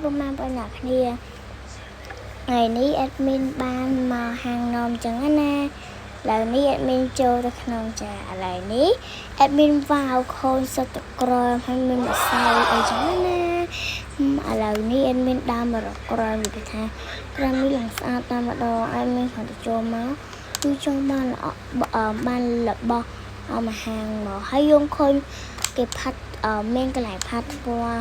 ប្រមាណប៉ុណ្ណាគ្នាថ្ងៃនេះអេដមីនបានមកហាងនំចឹងណាឥឡូវនេះអេដមីនចូលទៅក្នុងចាឥឡូវនេះអេដមីនវ៉ាវខូនសត្វក្រមហើយមានម្សៅអីចឹងណាឥឡូវនេះអេដមីនដើរមករកក្រមនិយាយថាក្រមនេះឡើងស្អាតតែម្ដងអេដមីនគ្រាន់តែចូលមកគឺចង់បានរបស់មកហាងមកហើយយងឃើញគេផាត់មានកន្លែងផាត់ពណ៌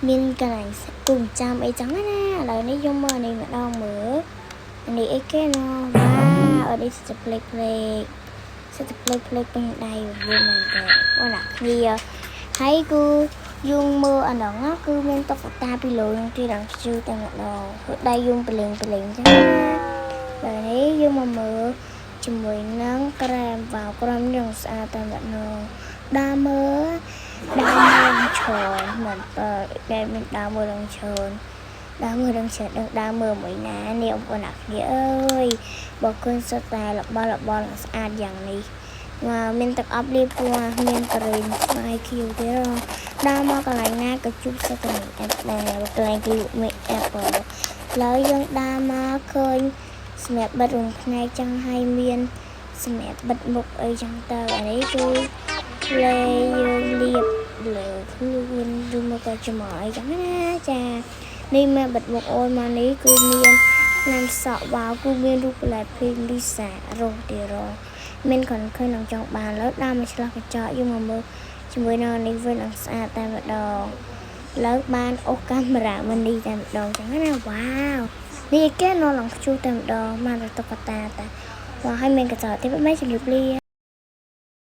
មានកន្លែងគូចាំអីចឹងណាឥឡូវនេះយកមកនេះម្ដងមើលនេះអីគេណោះវ៉ាអត់នេះសិតផ្លេកពេញដៃវិញមែនទេអូឡាគ្នាហើយគឺយងមើលអាហ្នឹងគឺមានតុក្កតាពីលើនឹងទីឡើងជឿតែម្ដងគឺដៃយងប្រលេងចឹងណាឥឡូវនេះយើងមកមើលជាមួយនឹងក្រែមវ៉ាវក្រែមនឹងស្អាតតែម្ដងដើរមើលឈរមិនតែមានដើរមើលនឹងឈរដើរមើលនឹងដើរមើលមួយណានេះបងប្អូនអ្នកគ្នាអើយបើគុណសុទ្ធតែរបស់ស្អាតយ៉ាងនេះមានទឹកអប់លាបពណ៌មានប្រេងស្វាយខៀវទៀតដើរមកកន្លែងណាក៏ជួបសត្វនេះអត់ដែរកន្លែងគេលក់មេអេបឥឡូវយើងដើរមកឃើញសម្រាប់បិទរំផ្នែកចឹងហើយមានសម្រាប់បិទមុខអីចឹងទៅអានេះគឺលេយើងលាបលើខ្លួនឬមកក៏ច្មោះអីចឹងណាចានេះមកបិទមុខអូនមកនេះគឺមានណាំសក់វ៉ាវគឺមានរូបផ្លែភីងលីសារស់ទីរមានខនឃើញនឹងចង់បានលើដើមមកឆ្លាស់កញ្ចក់យកមកមើលជាមួយនឹងនេះវិញនឹងស្អាតតែម្ដងលើបានអូសកាមេរ៉ាមកនេះតែម្ដងចឹងណាវ៉ាវនេះគេនៅឡើងខ្ជុះតែម្ដងបានតុក្កតាតាវ៉ាហើយមានកញ្ចក់ទៀតមិនជំរាបលា